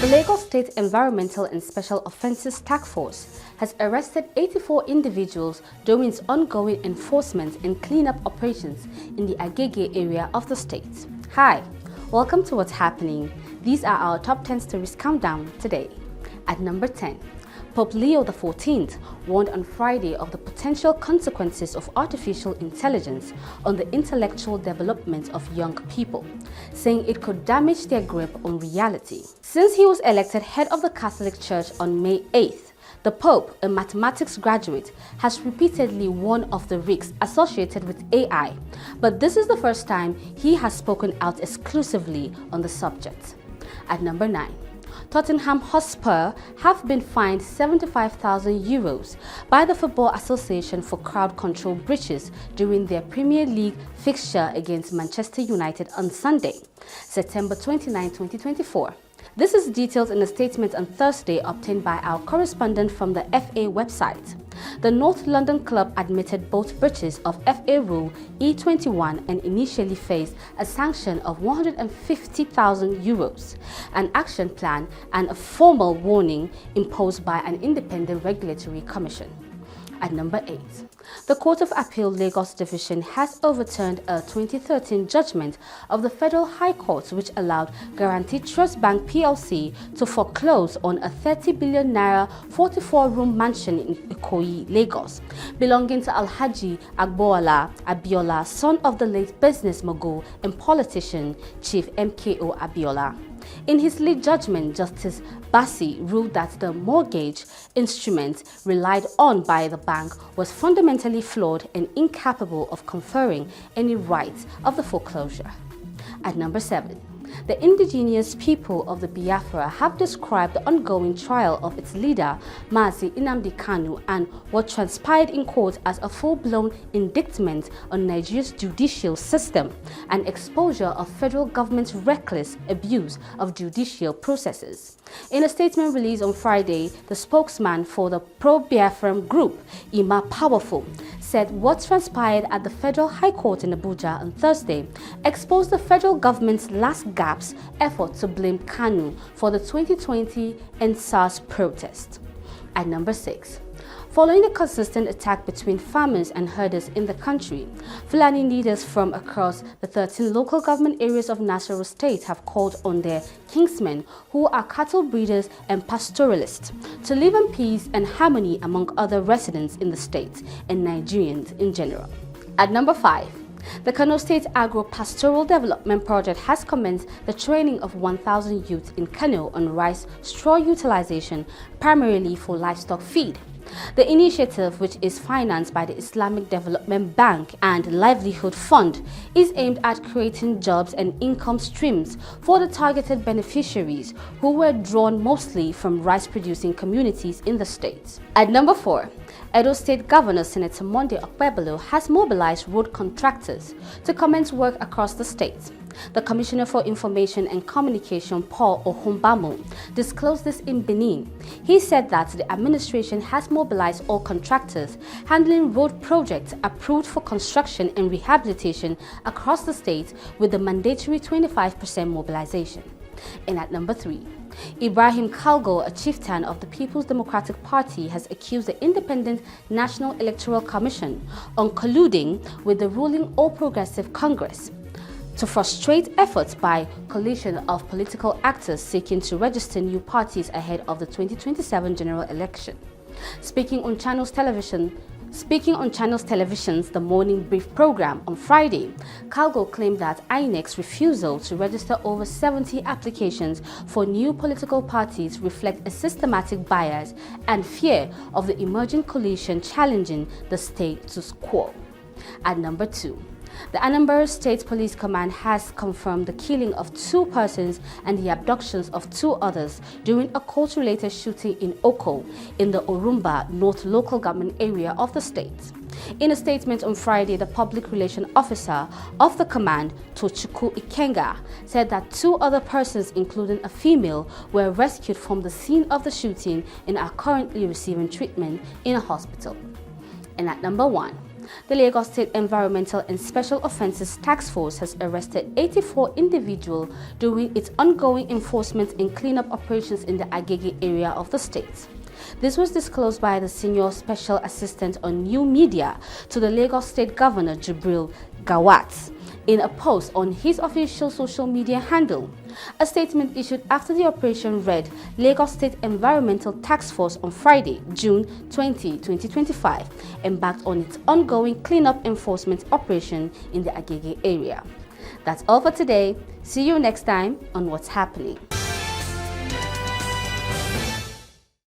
The Lagos State Environmental and Special Offences Taskforce has arrested 84 individuals during its ongoing enforcement and cleanup operations in the Agege area of the state. Hi, welcome to What's Happening. These are our top 10 stories countdown today. At number 10, Pope Leo XIV warned on Friday of the potential consequences of artificial intelligence on the intellectual development of young people, saying it could damage their grip on reality. Since he was elected head of the Catholic Church on May 8th, the Pope, a mathematics graduate, has repeatedly warned of the risks associated with AI, but this is the first time he has spoken out exclusively on the subject. At number 9, Tottenham Hotspur have been fined €75,000 by the Football Association for crowd control breaches during their Premier League fixture against Manchester United on Sunday, September 29, 2024. This is detailed in a statement on Thursday obtained by our correspondent from the FA website. The North London club admitted both breaches of FA Rule E21 and initially faced a sanction of €150,000, an action plan and a formal warning imposed by an independent regulatory commission. At number 8, the Court of Appeal Lagos Division has overturned a 2013 judgment of the Federal High Court which allowed Guaranty Trust Bank PLC to foreclose on a £30 billion 44-room mansion in Ikoyi, Lagos, belonging to Alhaji Abiola, son of the late business mogul and politician Chief MKO Abiola. In his lead judgment, Justice Bassi ruled that the mortgage instrument relied on by the bank was fundamentally flawed and incapable of conferring any rights of the foreclosure. At number 7, the indigenous people of the Biafra have described the ongoing trial of its leader, Mazi Nnamdi Kano, and what transpired in court as a full-blown indictment on Nigeria's judicial system and exposure of federal government's reckless abuse of judicial processes. In a statement released on Friday, the spokesman for the pro-Biafran group, Ima Powerful, said what transpired at the Federal High Court in Abuja on Thursday exposed the federal government's last-gasp effort to blame Kanu for the 2020 NSAS protest. At number 6, following a consistent attack between farmers and herders in the country, Fulani leaders from across the 13 local government areas of Nasarawa State have called on their kinsmen, who are cattle breeders and pastoralists, to live in peace and harmony among other residents in the state and Nigerians in general. At number 5, the Kano State Agro-Pastoral Development Project has commenced the training of 1,000 youth in Kano on rice straw utilization, primarily for livestock feed. The initiative, which is financed by the Islamic Development Bank and Livelihood Fund, is aimed at creating jobs and income streams for the targeted beneficiaries, who were drawn mostly from rice-producing communities in the state. At number 4, Edo State Governor Senator Monday Okpebholo has mobilized road contractors to commence work across the state. The Commissioner for Information and Communication, Paul Ohumbamo, disclosed this in Benin. He said that the administration has mobilized all contractors handling road projects approved for construction and rehabilitation across the state with the mandatory 25% mobilization. And at number 3, Ibrahim Kalgo, a chieftain of the People's Democratic Party, has accused the Independent National Electoral Commission of colluding with the ruling All Progressive Congress to frustrate efforts by coalition of political actors seeking to register new parties ahead of the 2027 general election. Speaking on Channels Television's The Morning Brief program on Friday, Kalgo claimed that INEC's refusal to register over 70 applications for new political parties reflect a systematic bias and fear of the emerging coalition challenging the status quo. At number 2, the Anambra State Police Command has confirmed the killing of 2 persons and the abductions of 2 others during a cult-related shooting in Oko in the Orumba North local government area of the state. In a statement on Friday, the public relations officer of the command, Tochukwu Ikenga, said that 2 other persons, including a female, were rescued from the scene of the shooting and are currently receiving treatment in a hospital. And at number 1, The Lagos State Environmental and Special Offences Task Force has arrested 84 individuals during its ongoing enforcement and cleanup operations in the Agege area of the state. This was disclosed by the Senior Special Assistant on New Media to the Lagos State Governor Jibril Gawat in a post on his official social media handle. A statement issued after the operation read, Lagos State Environmental Task Force on Friday, June 20, 2025, embarked on its ongoing cleanup enforcement operation in the Agege area. That's all for today. See you next time on What's Happening.